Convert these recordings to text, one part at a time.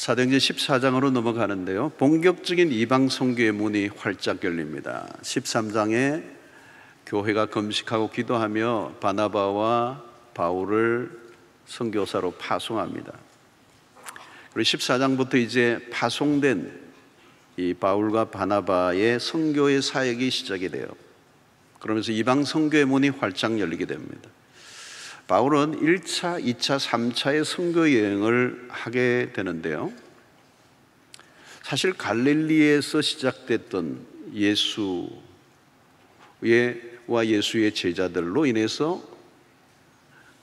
사도행전 14장으로 넘어가는데요, 본격적인 이방 선교의 문이 활짝 열립니다. 13장에 교회가 금식하고 기도하며 바나바와 바울을 선교사로 파송합니다. 그리고 14장부터 이제 파송된 이 바울과 바나바의 선교의 사역이 시작이 돼요. 그러면서 이방 선교의 문이 활짝 열리게 됩니다. 바울은 1차, 2차, 3차의 선교 여행을 하게 되는데요, 사실 갈릴리에서 시작됐던 예수의 제자들로 인해서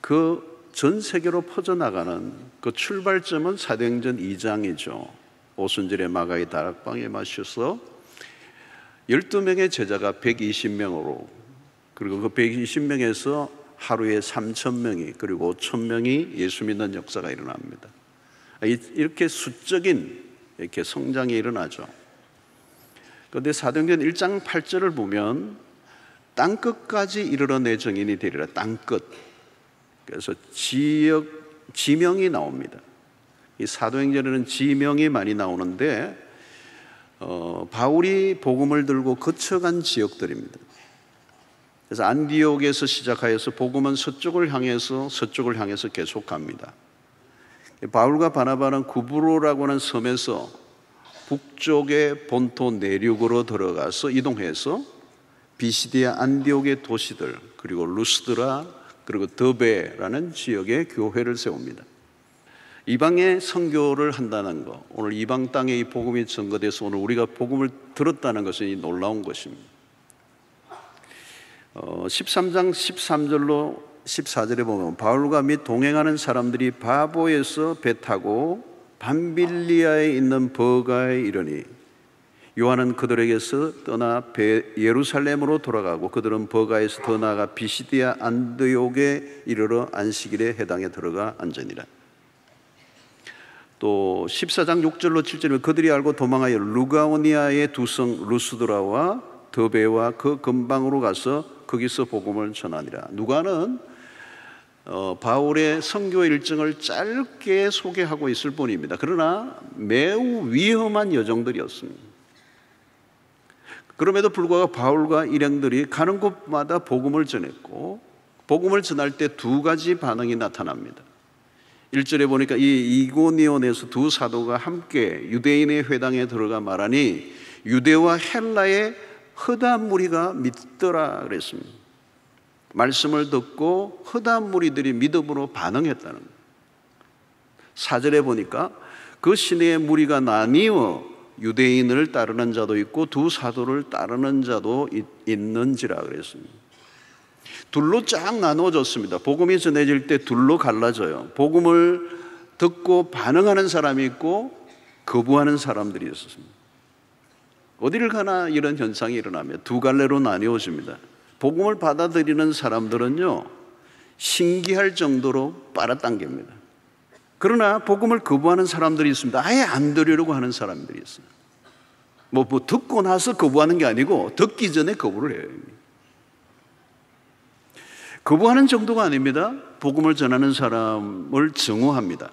그 전 세계로 퍼져나가는 그 출발점은 사도행전 2장이죠. 오순절에 마가의 다락방에 마셔서 12명의 제자가 120명으로, 그리고 그 120명에서 하루에 3,000명이, 그리고 5,000명이 예수 믿는 역사가 일어납니다. 이렇게 수적인 이렇게 성장이 일어나죠. 그런데 사도행전 1장 8절을 보면 땅끝까지 이르러 내 정인이 되리라. 땅끝. 그래서 지명이 나옵니다. 이 사도행전에는 지명이 많이 나오는데 바울이 복음을 들고 거쳐간 지역들입니다. 그래서 안디옥에서 시작하여서 복음은 서쪽을 향해서 계속 갑니다. 바울과 바나바는 구브로라고 하는 섬에서 북쪽의 본토 내륙으로 들어가서 이동해서 비시디아 안디옥의 도시들, 그리고 루스드라, 그리고 더베라는 지역에 교회를 세웁니다. 이방의 선교를 한다는 것, 오늘 이방 땅에 이 복음이 전거돼서 오늘 우리가 복음을 들었다는 것은 놀라운 것입니다. 13장 13절로 14절에 보면 바울과 및 동행하는 사람들이 바보에서 배 타고 밤빌리아에 있는 버가에 이르니 요한은 그들에게서 떠나 예루살렘으로 돌아가고 그들은 버가에서 더 나아가 비시디아 안디옥에 이르러 안식일에 해당에 들어가 앉으니라. 또 14장 6절로 7절에 그들이 알고 도망하여 루가오니아의 두 성 루스드라와 더베와 그 근방으로 가서 거기서 복음을 전하니라. 누가는 바울의 선교 일정을 짧게 소개하고 있을 뿐입니다. 그러나 매우 위험한 여정들이었습니다. 그럼에도 불구하고 바울과 일행들이 가는 곳마다 복음을 전했고, 복음을 전할 때 두 가지 반응이 나타납니다. 1절에 보니까 이 이고니온에서 두 사도가 함께 유대인의 회당에 들어가 말하니 유대와 헬라의 허다한 무리가 믿더라 그랬습니다. 말씀을 듣고 허다한 무리들이 믿음으로 반응했다는 거예요. 4절에 보니까 그 시내의 무리가 나뉘어 유대인을 따르는 자도 있고 두 사도를 따르는 자도 있는지라 그랬습니다. 둘로 쫙 나누어졌습니다. 복음이 전해질 때 둘로 갈라져요. 복음을 듣고 반응하는 사람이 있고 거부하는 사람들이 있었습니다. 어디를 가나 이런 현상이 일어나면 두 갈래로 나뉘어집니다. 복음을 받아들이는 사람들은요, 신기할 정도로 빨아당깁니다. 그러나 복음을 거부하는 사람들이 있습니다. 아예 안 들으려고 하는 사람들이 있어요. 뭐 듣고 나서 거부하는 게 아니고 듣기 전에 거부를 해요. 거부하는 정도가 아닙니다. 복음을 전하는 사람을 증오합니다.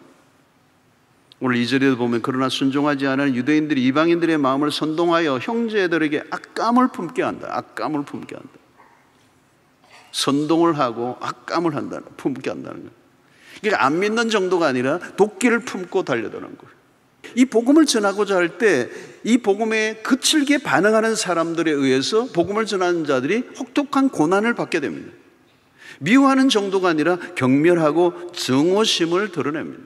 오늘 2절에도 보면 그러나 순종하지 않은 유대인들이 이방인들의 마음을 선동하여 형제들에게 악감을 품게 한다. 악감을 품게 한다. 선동을 하고 악감을 품게 한다는 거예요. 그러니까 안 믿는 정도가 아니라 도끼를 품고 달려드는 거예요. 이 복음을 전하고자 할 때 이 복음에 거칠게 반응하는 사람들에 의해서 복음을 전하는 자들이 혹독한 고난을 받게 됩니다. 미워하는 정도가 아니라 경멸하고 증오심을 드러냅니다.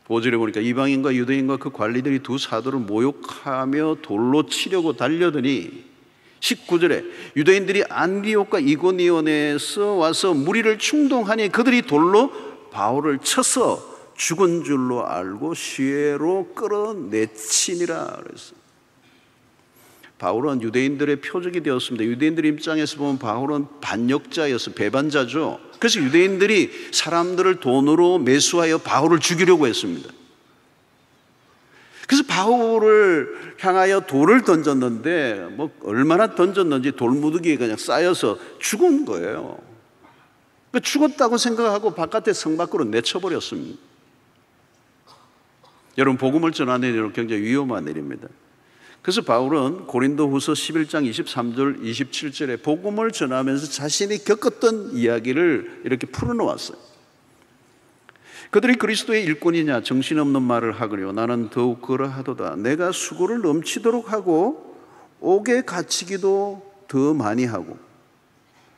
5절에 보니까 이방인과 유대인과 그 관리들이 두 사도를 모욕하며 돌로 치려고 달려드니 19절에 유대인들이 안디옥과 이고니온에서 와서 무리를 충동하니 그들이 돌로 바울을 쳐서 죽은 줄로 알고 시외로 끌어내치니라 그랬어요. 바울은 유대인들의 표적이 되었습니다. 유대인들 입장에서 보면 바울은 반역자였어요. 배반자죠. 그래서 유대인들이 사람들을 돈으로 매수하여 바울을 죽이려고 했습니다. 그래서 바울을 향하여 돌을 던졌는데 얼마나 던졌는지 돌무더기에 그냥 쌓여서 죽은 거예요. 죽었다고 생각하고 바깥에 성 밖으로 내쳐버렸습니다. 여러분, 복음을 전하는 일은 굉장히 위험한 일입니다. 그래서 바울은 고린도후서 11장 23절 27절에 복음을 전하면서 자신이 겪었던 이야기를 이렇게 풀어놓았어요. 그들이 그리스도의 일꾼이냐 정신없는 말을 하거니와 나는 더욱 그러하도다. 내가 수고를 넘치도록 하고 옥에 갇히기도 더 많이 하고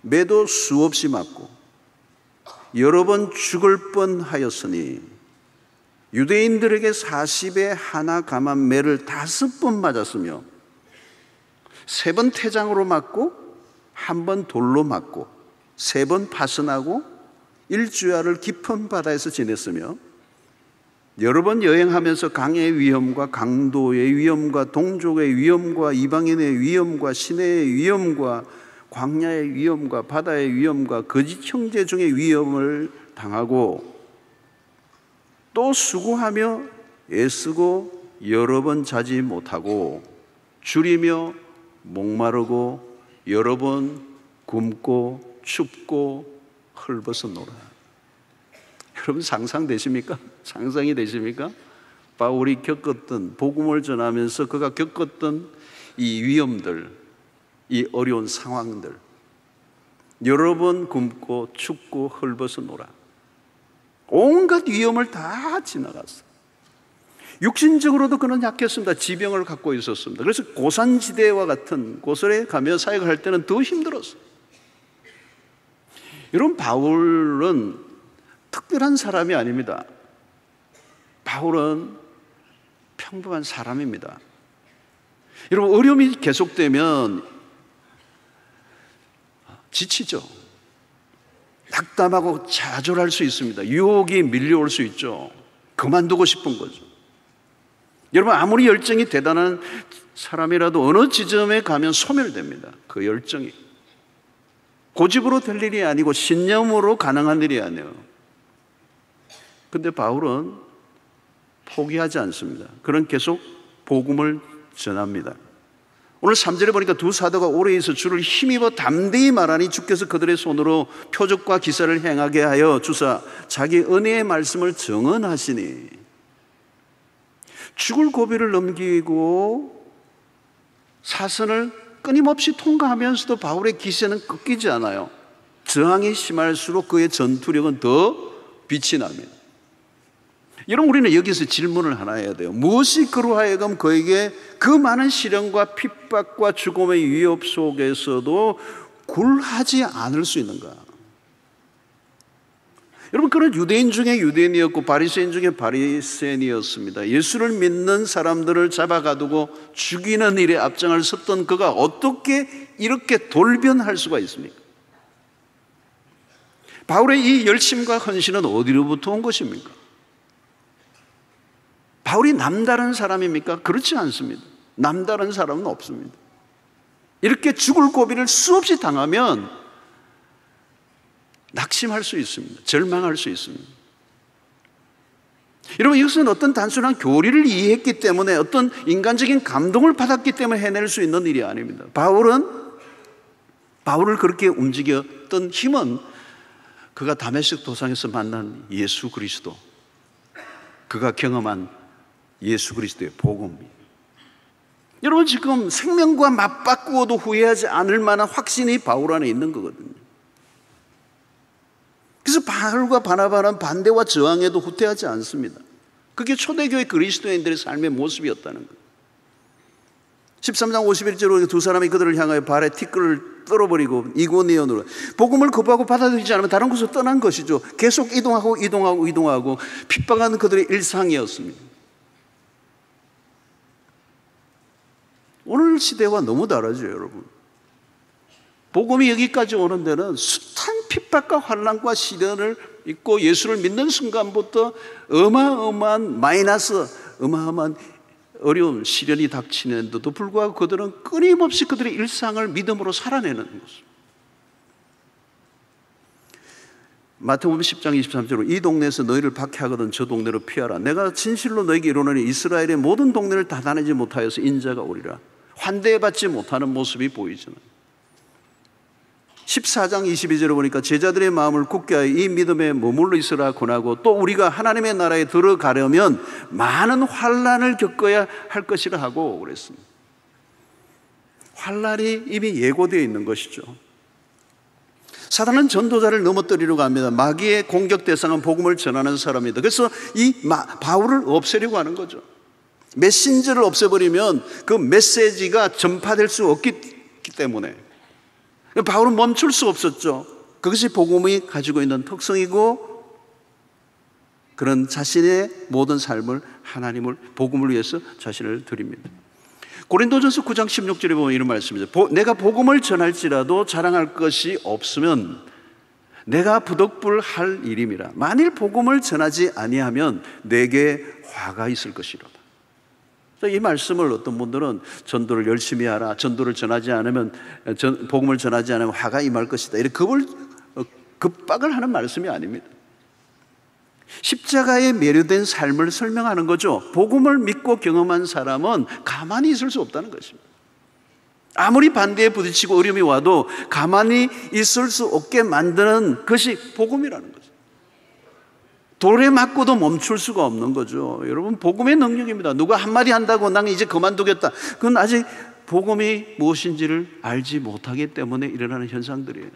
매도 수없이 맞고 여러 번 죽을 뻔하였으니 유대인들에게 40에 하나 감한 매를 5번 맞았으며 3번 태장으로 맞고 1번 돌로 맞고 3번 파선하고 일주야를 깊은 바다에서 지냈으며 여러 번 여행하면서 강의 위험과 강도의 위험과 동족의 위험과 이방인의 위험과 시내의 위험과 광야의 위험과 바다의 위험과 거짓 형제 중의 위험을 당하고 또 수고하며 애쓰고 여러 번 자지 못하고 줄이며 목마르고 여러 번 굶고 춥고 헐벗어노라. 여러분, 상상되십니까? 상상이 되십니까? 바울이 겪었던, 복음을 전하면서 그가 겪었던 이 위험들, 이 어려운 상황들, 여러 번 굶고 춥고 헐벗어노라. 온갖 위험을 다 지나갔어. 육신적으로도 그는 약했습니다. 지병을 갖고 있었습니다. 그래서 고산지대와 같은 곳에 가며 사역을 할 때는 더 힘들었어요. 여러분, 바울은 특별한 사람이 아닙니다. 바울은 평범한 사람입니다. 여러분, 어려움이 계속되면 지치죠. 낙담하고 좌절할 수 있습니다. 유혹이 밀려올 수 있죠. 그만두고 싶은 거죠. 여러분, 아무리 열정이 대단한 사람이라도 어느 지점에 가면 소멸됩니다. 그 열정이 고집으로 될 일이 아니고 신념으로 가능한 일이 아니에요. 근데 바울은 포기하지 않습니다. 그는 계속 복음을 전합니다. 오늘 3절에 보니까 두 사도가 오래 있어 주를 힘입어 담대히 말하니 주께서 그들의 손으로 표적과 기사를 행하게 하여 주사 자기 은혜의 말씀을 증언하시니, 죽을 고비를 넘기고 사선을 끊임없이 통과하면서도 바울의 기세는 꺾이지 않아요. 저항이 심할수록 그의 전투력은 더 빛이 납니다. 여러분, 우리는 여기서 질문을 하나 해야 돼요. 무엇이 그로 하여금 그에게 그 많은 시련과 핍박과 죽음의 위협 속에서도 굴하지 않을 수 있는가? 여러분, 그는 유대인 중에 유대인이었고 바리새인 중에 바리새인이었습니다. 예수를 믿는 사람들을 잡아가두고 죽이는 일에 앞장을 섰던 그가 어떻게 이렇게 돌변할 수가 있습니까? 바울의 이 열심과 헌신은 어디로부터 온 것입니까? 바울이 남다른 사람입니까? 그렇지 않습니다. 남다른 사람은 없습니다. 이렇게 죽을 고비를 수없이 당하면 낙심할 수 있습니다. 절망할 수 있습니다. 여러분, 이것은 어떤 단순한 교리를 이해했기 때문에, 어떤 인간적인 감동을 받았기 때문에 해낼 수 있는 일이 아닙니다. 바울을 그렇게 움직였던 힘은 그가 다메섹 도상에서 만난 예수 그리스도, 그가 경험한 예수 그리스도의 복음입니다. 여러분, 지금 생명과 맞바꾸어도 후회하지 않을 만한 확신이 바울 안에 있는 거거든요. 그래서 바울과 바나바는 반대와 저항에도 후퇴하지 않습니다. 그게 초대교회 그리스도인들의 삶의 모습이었다는 거예요. 13장 51절로 두 사람이 그들을 향하여 발에 티끌을 떨어버리고 이고니온으로, 복음을 거부하고 받아들이지 않으면 다른 곳으로 떠난 것이죠. 계속 이동하고 핍박하는 그들의 일상이었습니다. 오늘 시대와 너무 다르죠, 여러분. 복음이 여기까지 오는 데는 숱한 핍박과 환난과 시련을 있고 예수를 믿는 순간부터 어마어마한 마이너스, 어마어마한 어려운 시련이 닥치는데도 불구하고 그들은 끊임없이 그들의 일상을 믿음으로 살아내는 것입니다. 마태복음 10장 23절로 이 동네에서 너희를 박해하거든 저 동네로 피하라. 내가 진실로 너희에게 이르노니 이스라엘의 모든 동네를 다 다니지 못하여서 인자가 오리라. 환대받지 못하는 모습이 보이잖아요. 14장 22절에 보니까 제자들의 마음을 굳게 하여 이 믿음에 머물러 있으라 권하고, 또 우리가 하나님의 나라에 들어가려면 많은 환난을 겪어야 할 것이라 하고 그랬습니다. 환난이 이미 예고되어 있는 것이죠. 사단은 전도자를 넘어뜨리려고 합니다. 마귀의 공격 대상은 복음을 전하는 사람입니다. 그래서 이 바울을 없애려고 하는 거죠. 메신저를 없애버리면 그 메시지가 전파될 수 없기 때문에 바울은 멈출 수 없었죠. 그것이 복음이 가지고 있는 특성이고, 그런 자신의 모든 삶을 하나님을, 복음을 위해서 자신을 드립니다. 고린도전서 9장 16절에 보면 이런 말씀이죠. 내가 복음을 전할지라도 자랑할 것이 없으면 내가 부득불할 일임이라. 만일 복음을 전하지 아니하면 내게 화가 있을 것이로다. 이 말씀을 어떤 분들은 전도를 열심히 하라, 전도를 전하지 않으면, 복음을 전하지 않으면 화가 임할 것이다, 이렇게 급박을 하는 말씀이 아닙니다. 십자가에 매료된 삶을 설명하는 거죠. 복음을 믿고 경험한 사람은 가만히 있을 수 없다는 것입니다. 아무리 반대에 부딪히고 어려움이 와도 가만히 있을 수 없게 만드는 것이 복음이라는 거죠. 돌에 맞고도 멈출 수가 없는 거죠. 여러분, 복음의 능력입니다. 누가 한마디 한다고 나는 이제 그만두겠다, 그건 아직 복음이 무엇인지를 알지 못하기 때문에 일어나는 현상들이에요.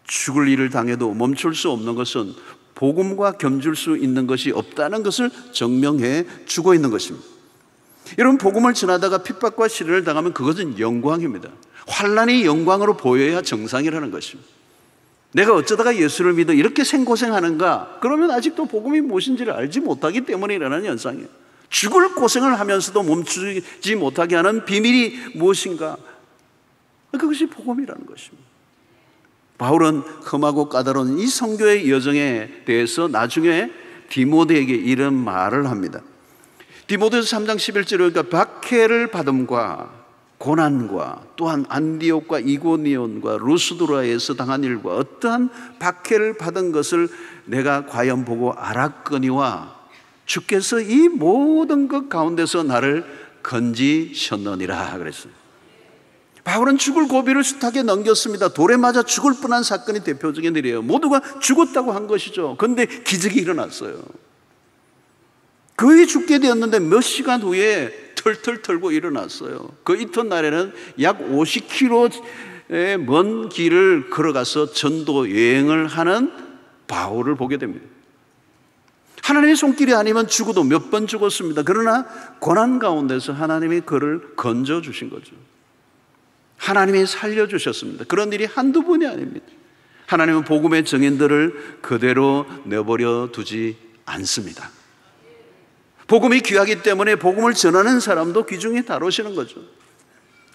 죽을 일을 당해도 멈출 수 없는 것은 복음과 겸줄 수 있는 것이 없다는 것을 증명해 주고 있는 것입니다. 여러분, 복음을 전하다가 핍박과 시련을 당하면 그것은 영광입니다. 환난이 영광으로 보여야 정상이라는 것입니다. 내가 어쩌다가 예수를 믿어 이렇게 생고생하는가? 그러면 아직도 복음이 무엇인지를 알지 못하기 때문에 일어나는 현상이에요. 죽을 고생을 하면서도 멈추지 못하게 하는 비밀이 무엇인가? 그것이 복음이라는 것입니다. 바울은 험하고 까다로운 이 선교의 여정에 대해서 나중에 디모데에게 이런 말을 합니다. 디모데서 3장 11절에 보니까 박해를 받음과 고난과 또한 안디옥과 이고니온과 루스드라에서 당한 일과 어떠한 박해를 받은 것을 내가 과연 보고 알았거니와 주께서 이 모든 것 가운데서 나를 건지셨느니라 그랬어요. 바울은 죽을 고비를 숱하게 넘겼습니다. 돌에 맞아 죽을 뻔한 사건이 대표적인 일이에요. 모두가 죽었다고 한 것이죠. 그런데 기적이 일어났어요. 거의 죽게 되었는데 몇 시간 후에 털털 털고 일어났어요. 그 이튿날에는 약 50km의 먼 길을 걸어가서 전도 여행을 하는 바울을 보게 됩니다. 하나님의 손길이 아니면 죽어도 몇 번 죽었습니다. 그러나 고난 가운데서 하나님이 그를 건져주신 거죠. 하나님이 살려주셨습니다. 그런 일이 한두 번이 아닙니다. 하나님은 복음의 증인들을 그대로 내버려 두지 않습니다. 복음이 귀하기 때문에 복음을 전하는 사람도 귀중히 다루시는 거죠.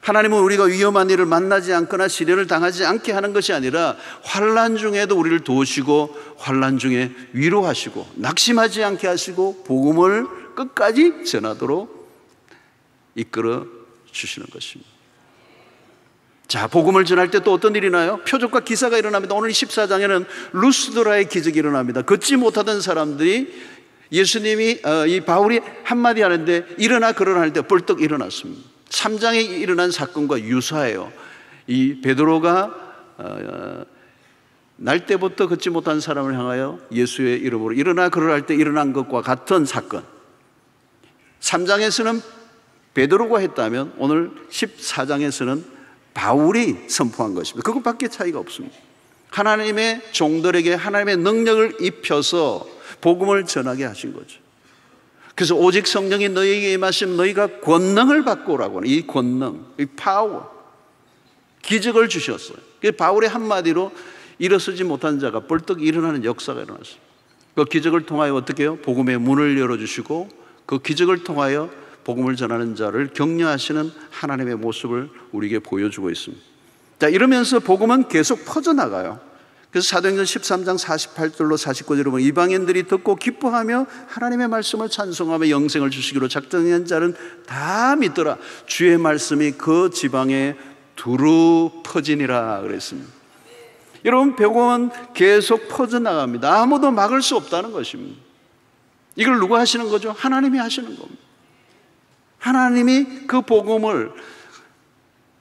하나님은 우리가 위험한 일을 만나지 않거나 시련을 당하지 않게 하는 것이 아니라 환난 중에도 우리를 도우시고 환난 중에 위로하시고 낙심하지 않게 하시고 복음을 끝까지 전하도록 이끌어 주시는 것입니다. 자, 복음을 전할 때 또 어떤 일이 나요? 표적과 기사가 일어납니다. 오늘 14장에는 루스드라의 기적이 일어납니다. 걷지 못하던 사람들이 예수님이 이 바울이 한마디 하는데 일어나 걸으라 할 때 벌떡 일어났습니다. 3장에 일어난 사건과 유사해요. 이 베드로가 날 때부터 걷지 못한 사람을 향하여 예수의 이름으로 일어나 걸으라 할 때 일어난 것과 같은 사건. 3장에서는 베드로가 했다면 오늘 14장에서는 바울이 선포한 것입니다. 그것밖에 차이가 없습니다. 하나님의 종들에게 하나님의 능력을 입혀서 복음을 전하게 하신 거죠. 그래서 오직 성령이 너희에게 임하시면 너희가 권능을 받고 오라고 하는 이 권능, 이 파워, 기적을 주셨어요. 바울의 한마디로 일어서지 못한 자가 벌떡 일어나는 역사가 일어났어요. 그 기적을 통하여 어떻게 해요? 복음의 문을 열어주시고 그 기적을 통하여 복음을 전하는 자를 격려하시는 하나님의 모습을 우리에게 보여주고 있습니다. 자, 이러면서 복음은 계속 퍼져나가요. 그래서 사도행전 13장 48절로 49절로 보면 이방인들이 듣고 기뻐하며 하나님의 말씀을 찬송하며 영생을 주시기로 작정한 자는 다 믿더라. 주의 말씀이 그 지방에 두루 퍼지니라 그랬습니다. 여러분, 복음은 계속 퍼져나갑니다. 아무도 막을 수 없다는 것입니다. 이걸 누가 하시는 거죠? 하나님이 하시는 겁니다. 하나님이 그 복음을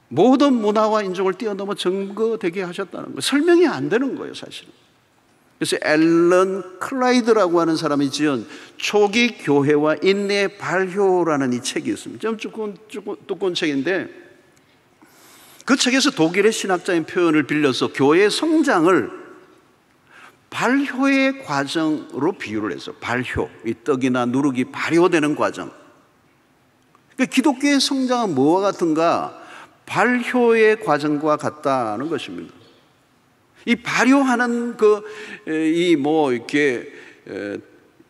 모든 문화와 인종을 뛰어넘어 증거되게 하셨다는 거예요. 설명이 안 되는 거예요, 사실은. 그래서 앨런 클라이드라고 하는 사람이 지은 초기 교회와 인내의 발효라는 이 책이 있습니다. 좀 두꺼운 책인데, 그 책에서 독일의 신학자인 표현을 빌려서 교회의 성장을 발효의 과정으로 비유를 해서, 발효, 이 떡이나 누룩이 발효되는 과정. 그러니까 기독교의 성장은 뭐와 같은가? 발효의 과정과 같다는 것입니다. 이 발효하는 이렇게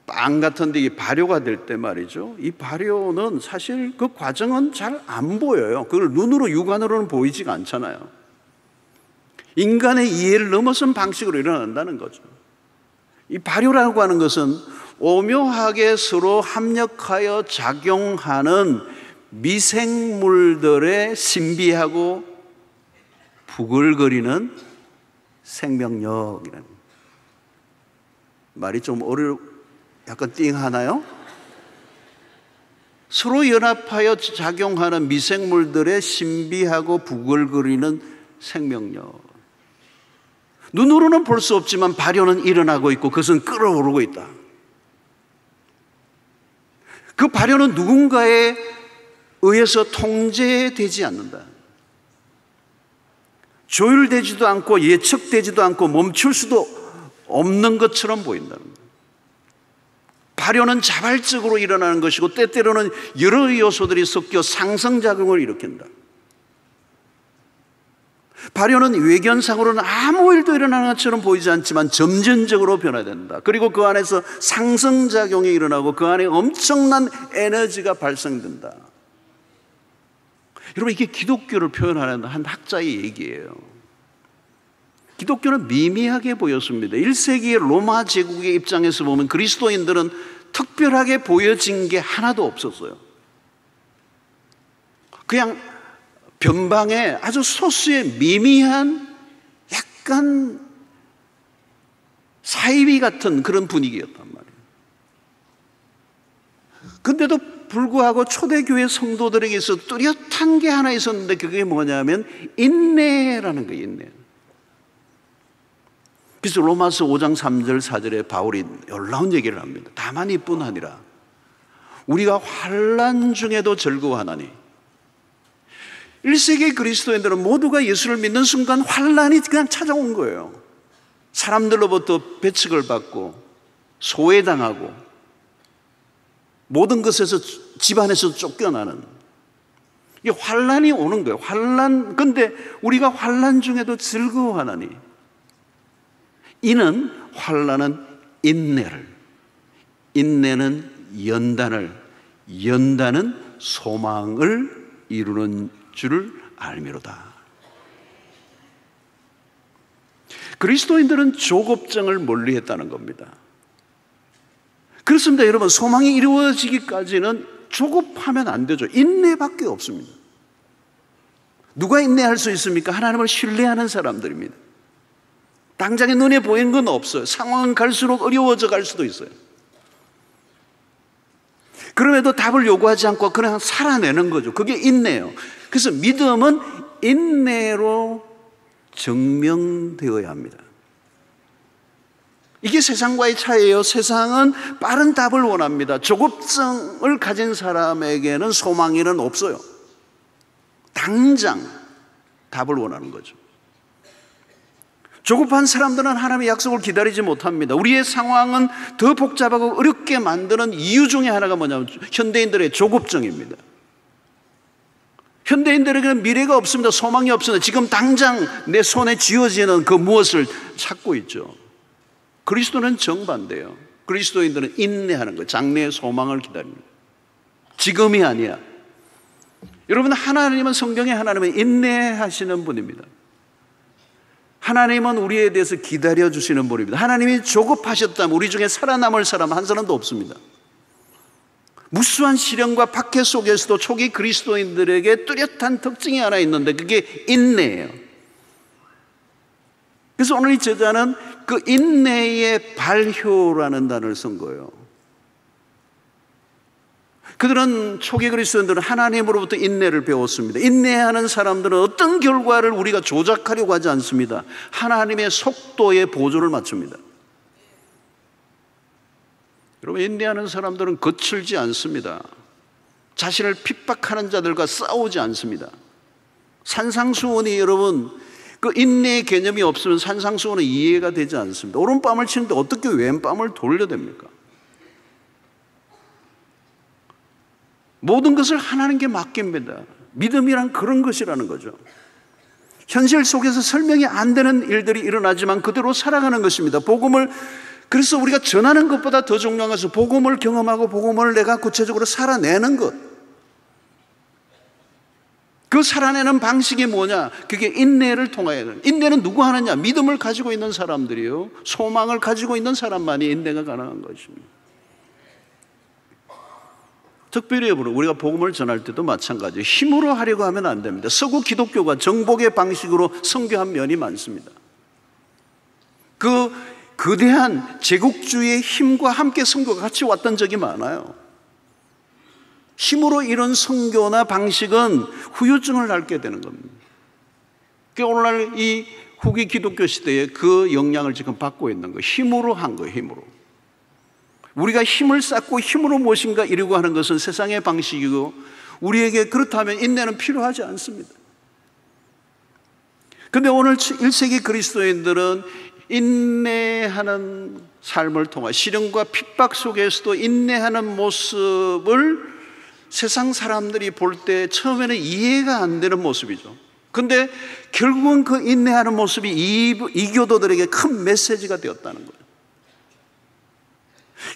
빵 같은데 이 발효가 될 때 말이죠. 이 발효는 사실 그 과정은 잘 안 보여요. 그걸 눈으로, 육안으로는 보이지가 않잖아요. 인간의 이해를 넘어선 방식으로 일어난다는 거죠. 이 발효라고 하는 것은 오묘하게 서로 합력하여 작용하는 미생물들의 신비하고 부글거리는 생명력이라는, 말이 좀 약간 띵하나요? 서로 연합하여 작용하는 미생물들의 신비하고 부글거리는 생명력. 눈으로는 볼 수 없지만 발효는 일어나고 있고 그것은 끓어오르고 있다. 그 발효는 누군가에 의해서 통제되지 않는다. 조율되지도 않고 예측되지도 않고 멈출 수도 없는 것처럼 보인다는 거예요. 발효는 자발적으로 일어나는 것이고 때때로는 여러 요소들이 섞여 상승작용을 일으킨다. 발효는 외견상으로는 아무 일도 일어나는 것처럼 보이지 않지만 점진적으로 변화된다. 그리고 그 안에서 상승작용이 일어나고 그 안에 엄청난 에너지가 발생된다. 여러분, 이게 기독교를 표현하는 한 학자의 얘기예요. 기독교는 미미하게 보였습니다. 1세기의 로마 제국의 입장에서 보면 그리스도인들은 특별하게 보여진 게 하나도 없었어요. 그냥 변방에 아주 소수의 미미한 약간 사이비 같은 그런 분위기였단 말이에요. 근데도 불구하고 초대교회 성도들에게 있어 뚜렷한 게 하나 있었는데, 그게 뭐냐면 인내라는 거예요. 인내. 그래서 로마서 5장 3절 4절에 바울이 놀라운 얘기를 합니다. 다만 이뿐 아니라 우리가 환난 중에도 즐거워하나니. 1세기 그리스도인들은 모두가 예수를 믿는 순간 환난이 그냥 찾아온 거예요. 사람들로부터 배척을 받고 소외당하고 모든 것에서, 집안에서 쫓겨나는, 이게 환난이 오는 거예요. 환난. 근데 우리가 환난 중에도 즐거워하나니, 이는 환난은 인내를, 인내는 연단을, 연단은 소망을 이루는 줄을 알미로다. 그리스도인들은 조급증을 멀리했다는 겁니다. 그렇습니다. 여러분, 소망이 이루어지기까지는 조급하면 안 되죠. 인내밖에 없습니다. 누가 인내할 수 있습니까? 하나님을 신뢰하는 사람들입니다. 당장에 눈에 보이는 건 없어요. 상황은 갈수록 어려워져 갈 수도 있어요. 그럼에도 답을 요구하지 않고 그냥 살아내는 거죠. 그게 인내예요. 그래서 믿음은 인내로 증명되어야 합니다. 이게 세상과의 차이예요. 세상은 빠른 답을 원합니다. 조급증을 가진 사람에게는 소망이는 없어요. 당장 답을 원하는 거죠. 조급한 사람들은 하나님의 약속을 기다리지 못합니다. 우리의 상황은 더 복잡하고 어렵게 만드는 이유 중에 하나가 뭐냐면 현대인들의 조급증입니다. 현대인들에게는 미래가 없습니다. 소망이 없습니다. 지금 당장 내 손에 쥐어지는 그 무엇을 찾고 있죠. 그리스도는 정반대예요. 그리스도인들은 인내하는 거예요. 장래의 소망을 기다립니다. 지금이 아니야. 여러분, 하나님은, 성경의 하나님은 인내하시는 분입니다. 하나님은 우리에 대해서 기다려주시는 분입니다. 하나님이 조급하셨다면 우리 중에 살아남을 사람 한 사람도 없습니다. 무수한 시련과 박해 속에서도 초기 그리스도인들에게 뚜렷한 특징이 하나 있는데 그게 인내예요. 그래서 오늘 이 저자는 그 인내의 발효라는 단어를 쓴 거예요. 그들은 초기 그리스도인들은 하나님으로부터 인내를 배웠습니다. 인내하는 사람들은 어떤 결과를 우리가 조작하려고 하지 않습니다. 하나님의 속도에 보조를 맞춥니다. 여러분, 인내하는 사람들은 거칠지 않습니다. 자신을 핍박하는 자들과 싸우지 않습니다. 산상수훈이 여러분, 그 인내의 개념이 없으면 산상수훈은 이해가 되지 않습니다. 오른뺨을 치는데 어떻게 왼뺨을 돌려댑니까? 모든 것을 하나님께 맡깁니다. 믿음이란 그런 것이라는 거죠. 현실 속에서 설명이 안 되는 일들이 일어나지만 그대로 살아가는 것입니다. 복음을, 그래서 우리가 전하는 것보다 더 중요한 것은 복음을 경험하고 복음을 내가 구체적으로 살아내는 것. 그 살아내는 방식이 뭐냐? 그게 인내를 통하여. 인내는 누구 하느냐? 믿음을 가지고 있는 사람들이요, 소망을 가지고 있는 사람만이 인내가 가능한 것입니다. 특별히 우리가 복음을 전할 때도 마찬가지예요. 힘으로 하려고 하면 안 됩니다. 서구 기독교가 정복의 방식으로 선교한 면이 많습니다. 그 거대한 제국주의의 힘과 함께 선교가 같이 왔던 적이 많아요. 힘으로 이런 선교나 방식은 후유증을 앓게 되는 겁니다. 오늘날 이 후기 기독교 시대에 그 영향을 지금 받고 있는 거예요. 힘으로 한 거예요. 힘으로. 우리가 힘을 쌓고 힘으로 무엇인가 이루고 하는 것은 세상의 방식이고, 우리에게 그렇다면 인내는 필요하지 않습니다. 그런데 오늘 1세기 그리스도인들은 인내하는 삶을 통해 시련과 핍박 속에서도 인내하는 모습을 세상 사람들이 볼 때 처음에는 이해가 안 되는 모습이죠. 그런데 결국은 그 인내하는 모습이 이교도들에게 큰 메시지가 되었다는 거예요.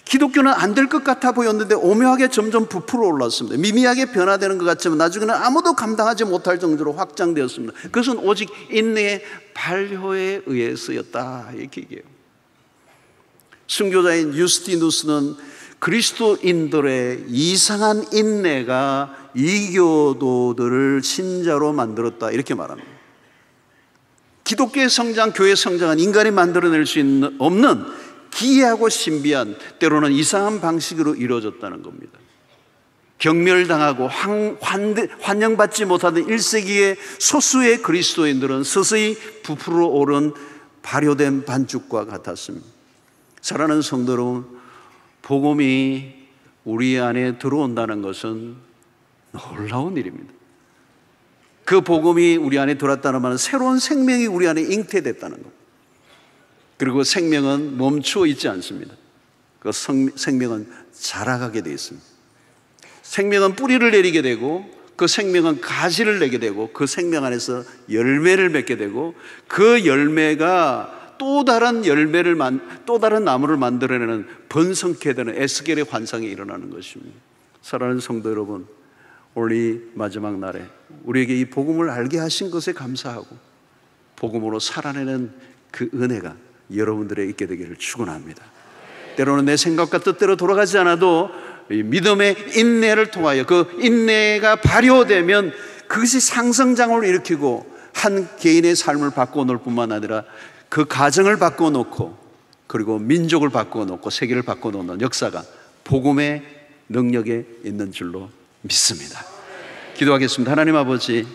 기독교는 안 될 것 같아 보였는데 오묘하게 점점 부풀어 올랐습니다. 미미하게 변화되는 것 같지만 나중에는 아무도 감당하지 못할 정도로 확장되었습니다. 그것은 오직 인내의 발효에 의해서였다, 이렇게 얘기해요. 순교자인 유스티누스는 그리스도인들의 이상한 인내가 이교도들을 신자로 만들었다, 이렇게 말합니다. 기독교의 성장, 교회의 성장은 인간이 만들어낼 수 없는 기이하고 신비한, 때로는 이상한 방식으로 이루어졌다는 겁니다. 경멸당하고 환영받지 못하던 1세기의 소수의 그리스도인들은 서서히 부풀어 오른 발효된 반죽과 같았습니다. 사랑하는 성도 여러분, 복음이 우리 안에 들어온다는 것은 놀라운 일입니다. 그 복음이 우리 안에 들어왔다는 말은 새로운 생명이 우리 안에 잉태됐다는 겁니다. 그리고 생명은 멈추어 있지 않습니다. 그 생명은 자라가게 되어 있습니다. 생명은 뿌리를 내리게 되고, 그 생명은 가지를 내게 되고, 그 생명 안에서 열매를 맺게 되고, 그 열매가 또 다른 나무를 만들어내는 번성케 되는 에스겔의 환상이 일어나는 것입니다. 사랑하는 성도 여러분, 오늘 이 마지막 날에 우리에게 이 복음을 알게 하신 것에 감사하고 복음으로 살아내는 그 은혜가 여러분들의 있게 되기를 축원합니다. 때로는 내 생각과 뜻대로 돌아가지 않아도 이 믿음의 인내를 통하여 그 인내가 발효되면 그것이 상성장을 일으키고 한 개인의 삶을 바꾸어 놓을 뿐만 아니라 그 가정을 바꾸어 놓고, 그리고 민족을 바꾸어 놓고 세계를 바꾸어 놓는 역사가 복음의 능력에 있는 줄로 믿습니다. 기도하겠습니다. 하나님 아버지,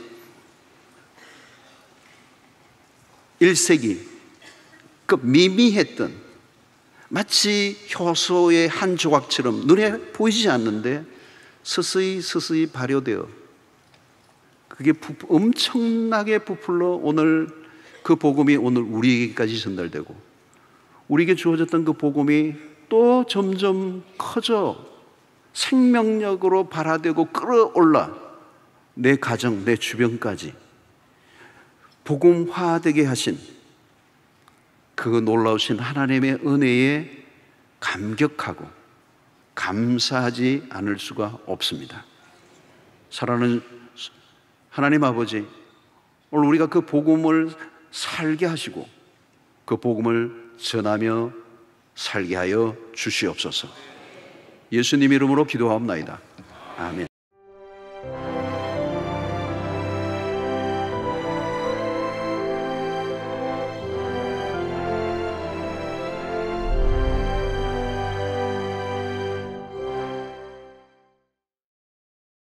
1세기 그 미미했던, 마치 효소의 한 조각처럼 눈에 보이지 않는데 서서히 발효되어 그게 엄청나게 부풀러 오늘 그 복음이 오늘 우리에게까지 전달되고, 우리에게 주어졌던 그 복음이 또 점점 커져 생명력으로 발화되고 끌어올라 내 가정, 내 주변까지 복음화되게 하신 그 놀라우신 하나님의 은혜에 감격하고 감사하지 않을 수가 없습니다. 사랑하는 하나님 아버지, 오늘 우리가 그 복음을 살게 하시고 그 복음을 전하며 살게 하여 주시옵소서. 예수님 이름으로 기도하옵나이다. 아멘.